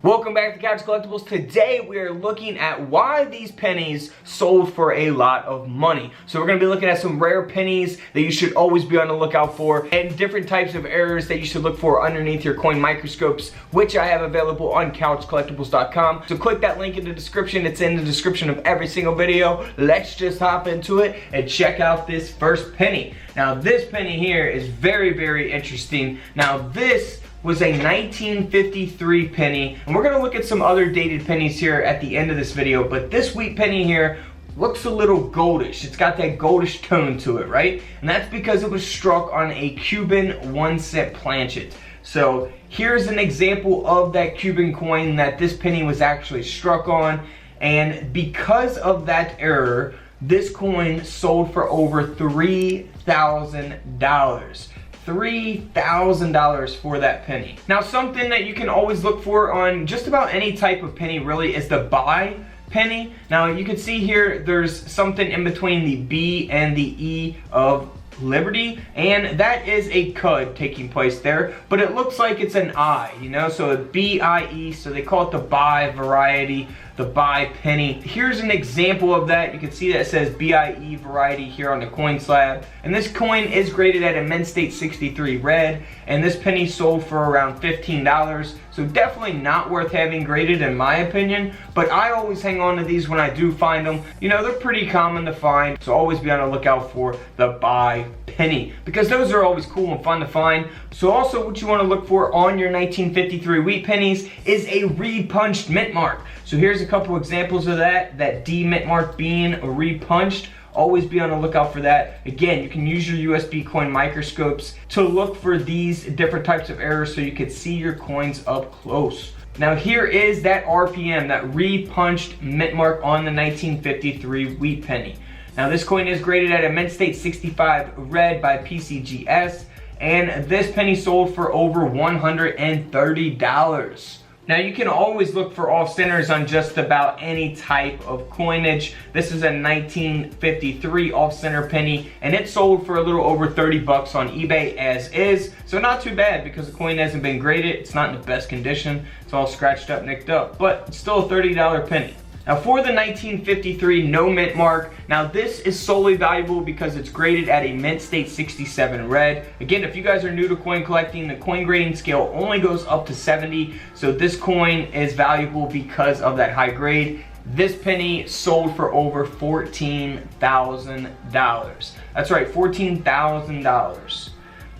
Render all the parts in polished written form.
Welcome back to Couch Collectibles. Today we are looking at why these pennies sold for a lot of money. So we're going to be looking at some rare pennies that you should always be on the lookout for, and different types of errors that you should look for underneath your coin microscopes, which I have available on couchcollectibles.com. So click that link in the description. It's in the description of every single video. Let's just hop into it and check out this first penny. Now this penny here is very, very interesting. Now this was a 1953 penny, and we're going to look at some other dated pennies here at the end of this video, but this wheat penny here looks a little goldish. It's got that goldish tone to it, right? And that's because it was struck on a Cuban 1-cent planchet. So here's an example of that Cuban coin that this penny was actually struck on, and because of that error, this coin sold for over $3,000. $3,000 for that penny. Now something that you can always look for on just about any type of penny really is the buy penny. Now you can see here there's something in between the B and the E of Liberty, and that is a cud taking place there, but it looks like it's an I, you know, so B-I-E, so they call it the buy variety, the buy penny. Here's an example of that. You can see that it says B-I-E variety here on the coin slab, and this coin is graded at a Mint State 63 red, and this penny sold for around $15, so definitely not worth having graded in my opinion, but I always hang on to these when I do find them. You know, they're pretty common to find, so always be on the lookout for the buy penny, because those are always cool and fun to find. So also what you want to look for on your 1953 wheat pennies is a repunched mint mark. So here's a couple examples of that D mint mark being repunched. Always be on the lookout for that. Again, you can use your USB coin microscopes to look for these different types of errors so you can see your coins up close. Now here is that RPM, that repunched mint mark on the 1953 wheat penny. Now this coin is graded at a Mint State 65 red by PCGS, and this penny sold for over $130. Now you can always look for off centers on just about any type of coinage. This is a 1953 off center penny, and it sold for a little over 30 bucks on eBay as is. So not too bad because the coin hasn't been graded. It's not in the best condition. It's all scratched up, nicked up, but it's still a $30 penny. Now for the 1953 no mint mark, now this is solely valuable because it's graded at a Mint State 67 red. Again, if you guys are new to coin collecting, the coin grading scale only goes up to 70, so this coin is valuable because of that high grade. This penny sold for over $14,000. That's right, $14,000.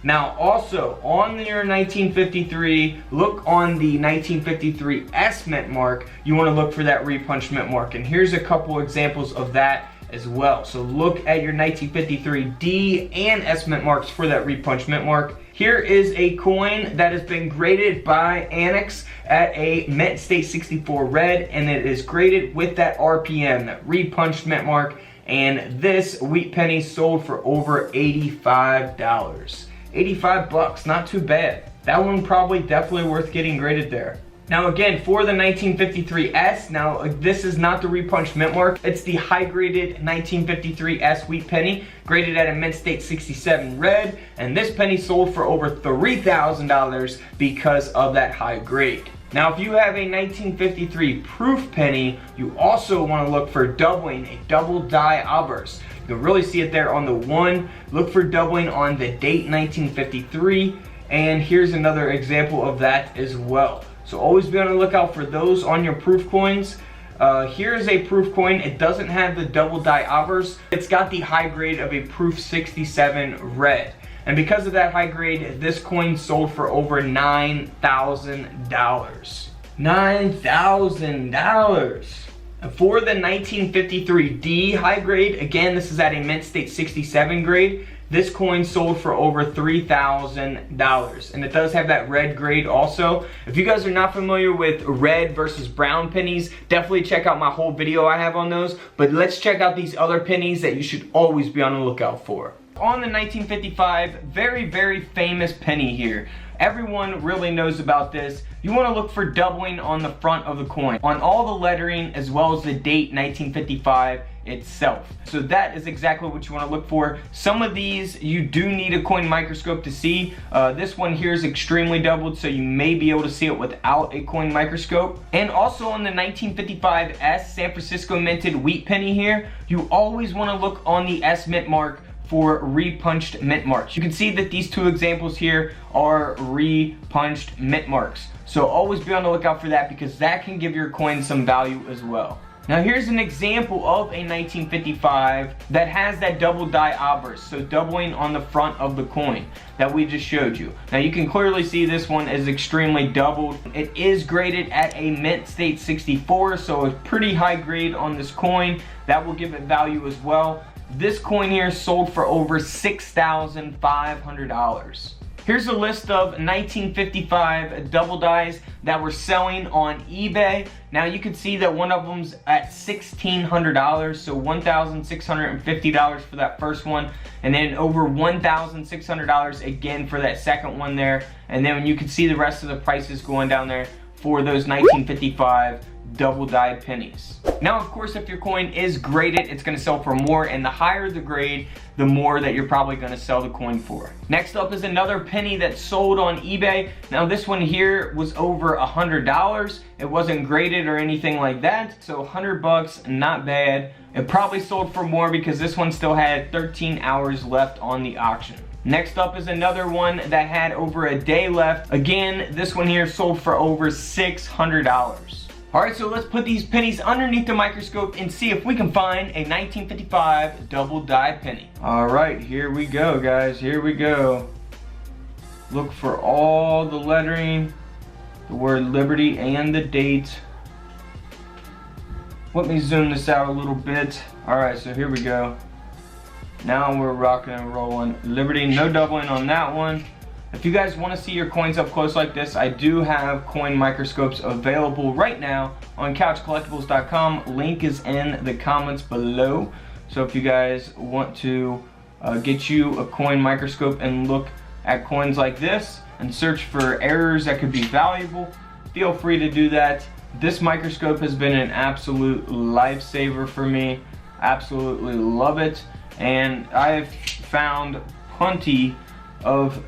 Now also on your 1953, look on the 1953 S mint mark. You want to look for that repunched mint mark, and here's a couple examples of that as well. So look at your 1953 D and S mint marks for that repunched mint mark. Here is a coin that has been graded by Annex at a Mint State 64 red, and it is graded with that RPM, that repunched mint mark, and this wheat penny sold for over $85. 85 bucks, not too bad. That one probably definitely worth getting graded there. Now again, for the 1953 S, now this is not the repunched mint mark, it's the high graded 1953 S wheat penny, graded at a Mint State 67 red, and this penny sold for over $3,000 because of that high grade. Now if you have a 1953 proof penny, you also want to look for doubling, a double die obverse. You can really see it there on the one. Look for doubling on the date 1953, and here's another example of that as well. So always be on the lookout for those on your proof coins. Here's a proof coin. It doesn't have the double die obverse. It's got the high grade of a proof 67 red. And because of that high grade, this coin sold for over $9,000. $9,000. For the 1953 D high grade, again, this is at a Mint State 67 grade. This coin sold for over $3,000, and it does have that red grade also. If you guys are not familiar with red versus brown pennies, definitely check out my whole video I have on those. But let's check out these other pennies that you should always be on the lookout for. On the 1955, very, very famous penny here. Everyone really knows about this. You want to look for doubling on the front of the coin. On all the lettering as well as the date 1955, itself. So that is exactly what you want to look for. Some of these you do need a coin microscope to see. This one here is extremely doubled, so you may be able to see it without a coin microscope. And also on the 1955 S San Francisco minted wheat penny here, you always want to look on the S mint mark for repunched mint marks. You can see that these two examples here are repunched mint marks. So always be on the lookout for that, because that can give your coin some value as well. Now here's an example of a 1955 that has that double die obverse, so doubling on the front of the coin that we just showed you. Now you can clearly see this one is extremely doubled. It is graded at a mint state 64, so it's pretty high grade on this coin. That will give it value as well. This coin here sold for over $6,500. Here's a list of 1955 double dies that were selling on eBay. Now you can see that one of them's at $1,600, so $1,650 for that first one, and then over $1,600 again for that second one there. And then you can see the rest of the prices going down there for those 1955 double die pennies. Now of course, if your coin is graded, it's going to sell for more, and the higher the grade, the more that you're probably going to sell the coin for. Next up is another penny that sold on eBay. Now this one here was over $100. It wasn't graded or anything like that, so 100 bucks, not bad. It probably sold for more because this one still had 13 hours left on the auction. Next up is another one that had over a day left. Again, this one here sold for over $600. Alright, so let's put these pennies underneath the microscope and see if we can find a 1955 double die penny. Alright, here we go, guys. Here we go. Look for all the lettering, the word Liberty, and the date. Let me zoom this out a little bit. Alright, so here we go. Now we're rocking and rolling. Liberty, no doubling on that one. If you guys want to see your coins up close like this, I do have coin microscopes available right now on couchcollectibles.com. Link is in the comments below. So if you guys want to get you a coin microscope and look at coins like this and search for errors that could be valuable, feel free to do that. This microscope has been an absolute lifesaver for me. Absolutely love it. And I've found plenty of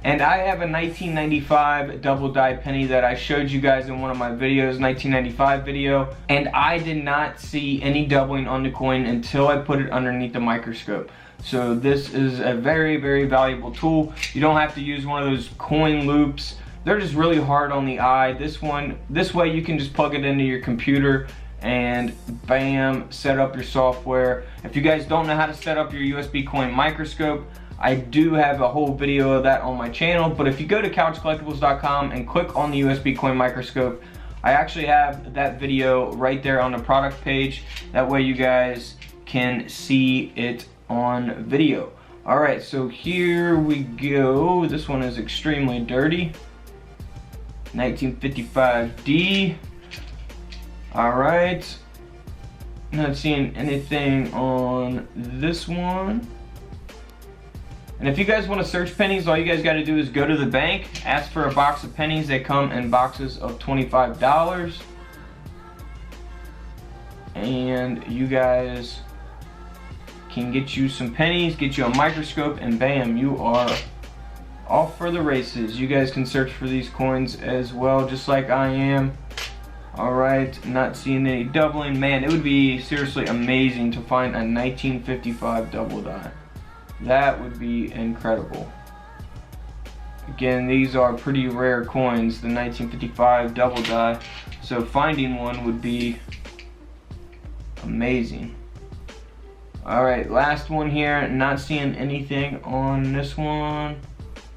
and I have a 1995 double die penny that I showed you guys in one of my videos, 1995 video, and I did not see any doubling on the coin until I put it underneath the microscope. So this is a very, very valuable tool. You don't have to use one of those coin loops. They're just really hard on the eye. This way you can just plug it into your computer and bam, set up your software. If you guys don't know how to set up your USB coin microscope, I do have a whole video of that on my channel, but if you go to couchcollectibles.com and click on the USB coin microscope, I actually have that video right there on the product page. That way you guys can see it on video. Alright, so here we go. This one is extremely dirty. 1955D. Alright, not seeing anything on this one. And if you guys want to search pennies, all you guys got to do is go to the bank, ask for a box of pennies. They come in boxes of $25. And you guys can get you some pennies, get you a microscope, and bam, you are off for the races. You guys can search for these coins as well, just like I am. Alright, not seeing any doubling. Man, it would be seriously amazing to find a 1955 double die. That would be incredible. Again, these are pretty rare coins, the 1955 double die. So finding one would be amazing. Alright, last one here. Not seeing anything on this one.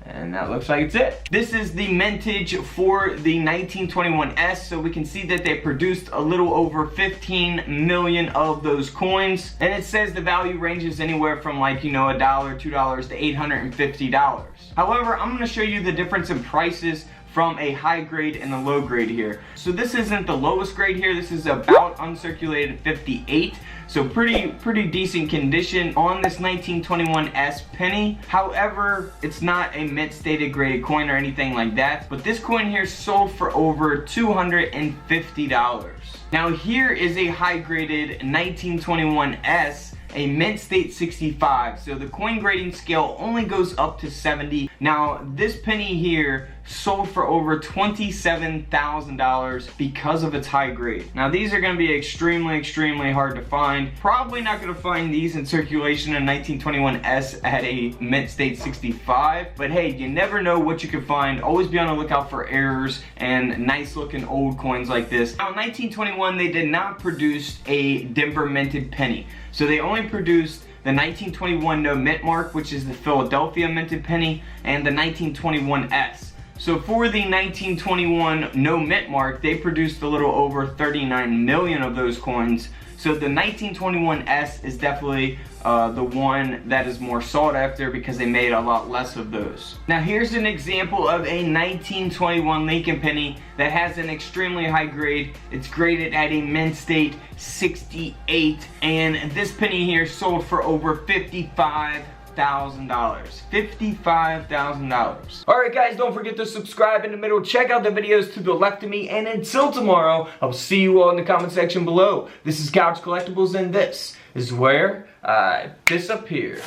And that looks like it's it. This is the mintage for the 1921S, so we can see that they produced a little over 15 million of those coins. And it says the value ranges anywhere from, like, you know, $1, $2 to $850. However, I'm gonna show you the difference in prices from a high grade and a low grade here. So this isn't the lowest grade here. This is about uncirculated 58. So pretty decent condition on this 1921S penny. However, it's not a mint stated graded coin or anything like that. But this coin here sold for over $250. Now here is a high graded 1921S, a mint state 65. So the coin grading scale only goes up to 70. Now this penny here sold for over $27,000 because of its high grade. Now these are going to be extremely hard to find. Probably not going to find these in circulation in 1921S at a mint state 65. But hey, you never know what you can find. Always be on the lookout for errors and nice looking old coins like this. Now in 1921 they did not produce a Denver minted penny. So they only produced the 1921 no mint mark, which is the Philadelphia minted penny, and the 1921S. So for the 1921 no mint mark, they produced a little over 39 million of those coins. So the 1921S is definitely the one that is more sought after because they made a lot less of those. Now here's an example of a 1921 Lincoln penny that has an extremely high grade. It's graded at a mint state 68, and this penny here sold for over $55,000. $55,000. Alright guys, don't forget to subscribe in the middle. Check out the videos to the left of me. And until tomorrow, I'll see you all in the comment section below. This is Couch Collectibles, and this is where I disappear.